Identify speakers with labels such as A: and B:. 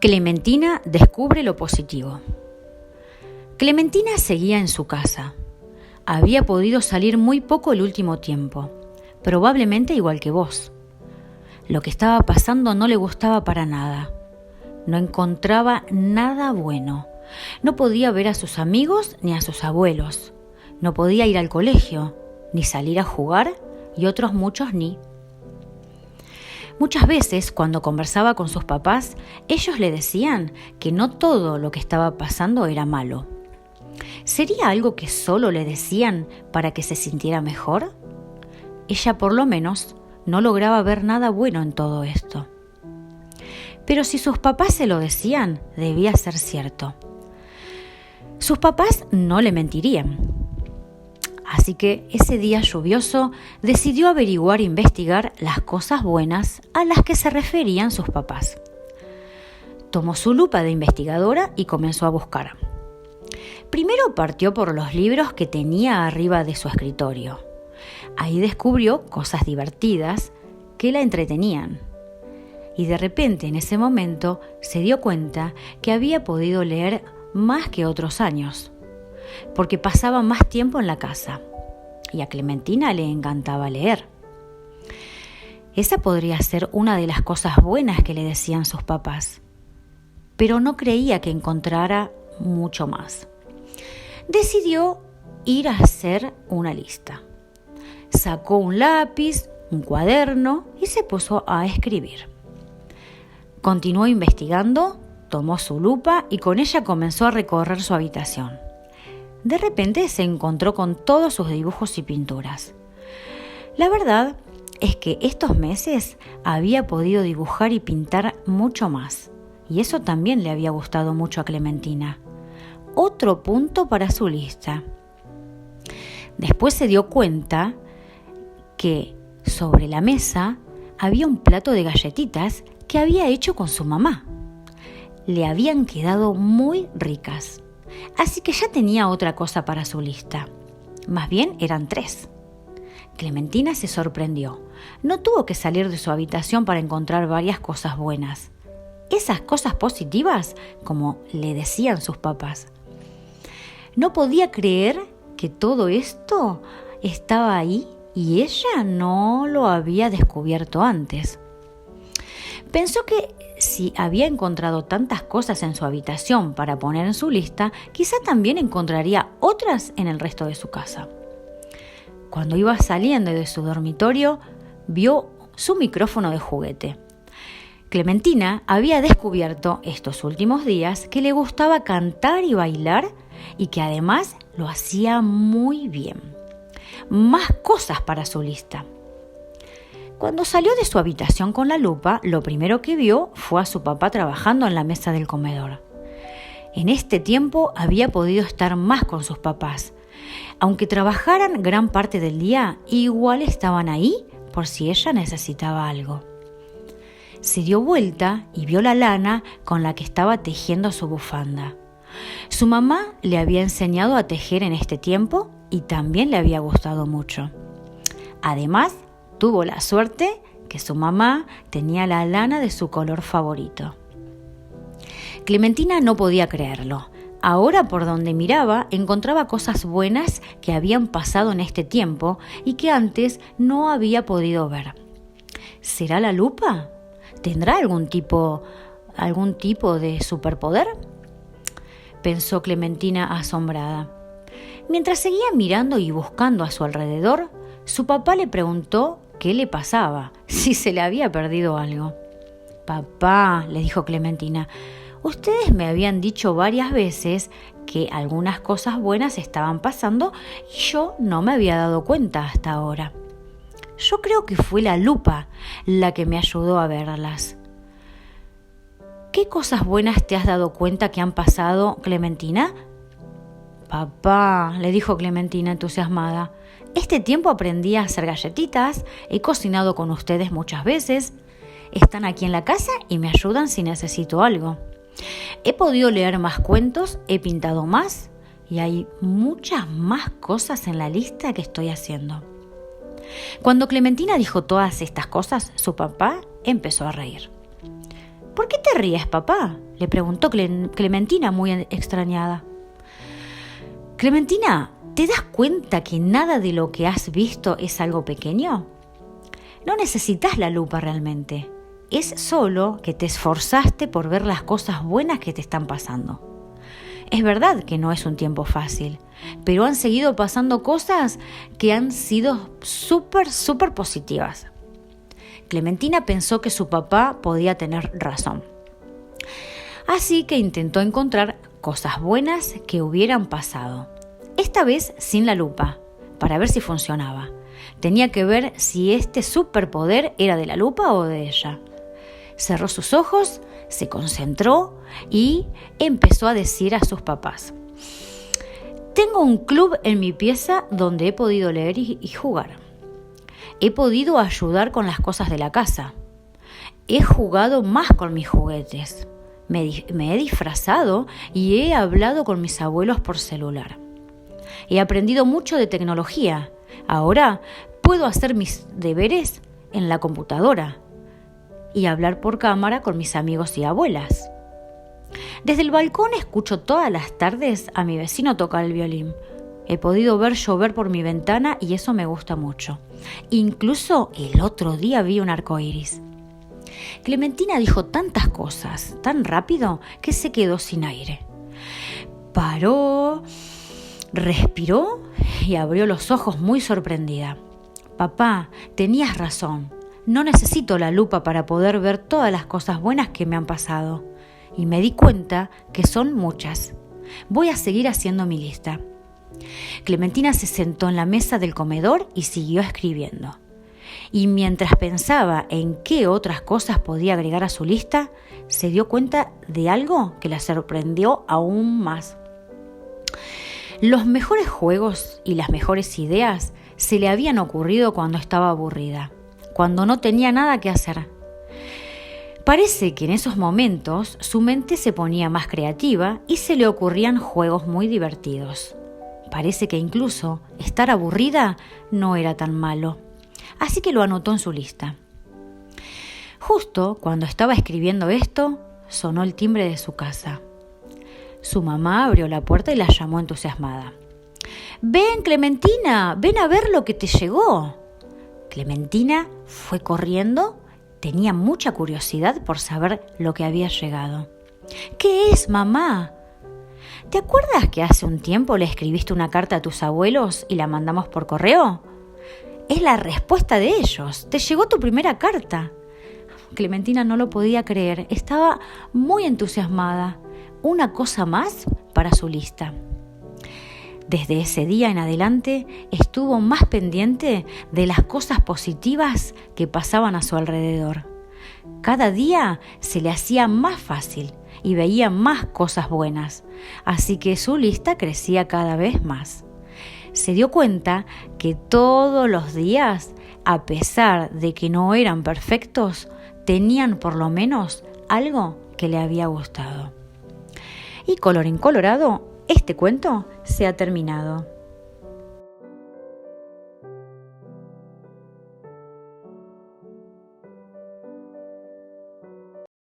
A: Clementina descubre lo positivo. Clementina seguía en su casa. Había podido salir muy poco el último tiempo, probablemente igual que vos. Lo que estaba pasando no le gustaba para nada. No encontraba nada bueno. No podía ver a sus amigos ni a sus abuelos. No podía ir al colegio, ni salir a jugar, y otros muchos ni. Muchas veces, cuando conversaba con sus papás, ellos le decían que no todo lo que estaba pasando era malo. ¿Sería algo que solo le decían para que se sintiera mejor? Ella, por lo menos, no lograba ver nada bueno en todo esto. Pero si sus papás se lo decían, debía ser cierto. Sus papás no le mentirían. Así que ese día lluvioso decidió averiguar e investigar las cosas buenas a las que se referían sus papás. Tomó su lupa de investigadora y comenzó a buscar. Primero partió por los libros que tenía arriba de su escritorio. Ahí descubrió cosas divertidas que la entretenían. Y de repente, en ese momento, se dio cuenta que había podido leer más que otros años, porque pasaba más tiempo en la casa, y a Clementina le encantaba leer. Esa podría ser una de las cosas buenas que le decían sus papás, pero no creía que encontrara mucho más. Decidió ir a hacer una lista. Sacó un lápiz, un cuaderno y se puso a escribir. Continuó investigando, tomó su lupa y con ella comenzó a recorrer su habitación. De repente se encontró con todos sus dibujos y pinturas. La verdad es que estos meses había podido dibujar y pintar mucho más, y eso también le había gustado mucho a Clementina. Otro punto para su lista. Después se dio cuenta que sobre la mesa había un plato de galletitas que había hecho con su mamá. Le habían quedado muy ricas, así que ya tenía otra cosa para su lista. Más bien eran 3. Clementina se sorprendió. No tuvo que salir de su habitación para encontrar varias cosas buenas. Esas cosas positivas, como le decían sus papás. No podía creer que todo esto estaba ahí y ella no lo había descubierto antes. Pensó que si había encontrado tantas cosas en su habitación para poner en su lista, quizá también encontraría otras en el resto de su casa. Cuando iba saliendo de su dormitorio, vio su micrófono de juguete. Clementina había descubierto estos últimos días que le gustaba cantar y bailar y que además lo hacía muy bien. Más cosas para su lista. Cuando salió de su habitación con la lupa, lo primero que vio fue a su papá trabajando en la mesa del comedor. En este tiempo había podido estar más con sus papás. Aunque trabajaran gran parte del día, igual estaban ahí por si ella necesitaba algo. Se dio vuelta y vio la lana con la que estaba tejiendo su bufanda. Su mamá le había enseñado a tejer en este tiempo y también le había gustado mucho. Además, tuvo la suerte que su mamá tenía la lana de su color favorito. Clementina no podía creerlo. Ahora, por donde miraba, encontraba cosas buenas que habían pasado en este tiempo y que antes no había podido ver. ¿Será la lupa? ¿Tendrá algún tipo de superpoder?, pensó Clementina asombrada. Mientras seguía mirando y buscando a su alrededor, su papá le preguntó qué le pasaba, si se le había perdido algo. «Papá», le dijo Clementina, «ustedes me habían dicho varias veces que algunas cosas buenas estaban pasando y yo no me había dado cuenta hasta ahora. Yo creo que fue la lupa la que me ayudó a verlas». «¿Qué cosas buenas te has dado cuenta que han pasado, Clementina?» «Papá», le dijo Clementina entusiasmada, «este tiempo aprendí a hacer galletitas, he cocinado con ustedes muchas veces, están aquí en la casa y me ayudan si necesito algo. He podido leer más cuentos, he pintado más y hay muchas más cosas en la lista que estoy haciendo». Cuando Clementina dijo todas estas cosas, su papá empezó a reír. ¿Por qué te ríes, papá?, le preguntó Clementina muy extrañada. Clementina, ¿te das cuenta que nada de lo que has visto es algo pequeño? No necesitas la lupa realmente. Es solo que te esforzaste por ver las cosas buenas que te están pasando. Es verdad que no es un tiempo fácil, pero han seguido pasando cosas que han sido súper positivas. Clementina pensó que su papá podía tener razón. Así que intentó encontrar cosas buenas que hubieran pasado. Esta vez sin la lupa, para ver si funcionaba. Tenía que ver si este superpoder era de la lupa o de ella. Cerró sus ojos, se concentró y empezó a decir a sus papás: tengo un club en mi pieza donde he podido leer y jugar. He podido ayudar con las cosas de la casa. He jugado más con mis juguetes. Me he disfrazado y he hablado con mis abuelos por celular. He aprendido mucho de tecnología. Ahora puedo hacer mis deberes en la computadora y hablar por cámara con mis amigos y abuelas. Desde el balcón escucho todas las tardes a mi vecino tocar el violín. He podido ver llover por mi ventana y eso me gusta mucho. Incluso el otro día vi un arco iris. Clementina dijo tantas cosas tan rápido que se quedó sin aire. Paró, respiró y abrió los ojos muy sorprendida. Papá, tenías razón. No necesito la lupa para poder ver todas las cosas buenas que me han pasado. Y me di cuenta que son muchas. Voy a seguir haciendo mi lista. Clementina se sentó en la mesa del comedor y siguió escribiendo. Y mientras pensaba en qué otras cosas podía agregar a su lista, se dio cuenta de algo que la sorprendió aún más. Los mejores juegos y las mejores ideas se le habían ocurrido cuando estaba aburrida, cuando no tenía nada que hacer. Parece que en esos momentos su mente se ponía más creativa y se le ocurrían juegos muy divertidos. Parece que incluso estar aburrida no era tan malo, así que lo anotó en su lista. Justo cuando estaba escribiendo esto, sonó el timbre de su casa. Su mamá abrió la puerta y la llamó entusiasmada. «Ven, Clementina, ven a ver lo que te llegó». Clementina fue corriendo, tenía mucha curiosidad por saber lo que había llegado. «¿Qué es, mamá?» «¿Te acuerdas que hace un tiempo le escribiste una carta a tus abuelos y la mandamos por correo? Es la respuesta de ellos. Te llegó tu primera carta». Clementina no lo podía creer. Estaba muy entusiasmada. Una cosa más para su lista. Desde ese día en adelante estuvo más pendiente de las cosas positivas que pasaban a su alrededor. Cada día se le hacía más fácil y veía más cosas buenas, así que su lista crecía cada vez más. Se dio cuenta que todos los días, a pesar de que no eran perfectos, tenían por lo menos algo que le había gustado. Y colorín colorado, este cuento se ha terminado.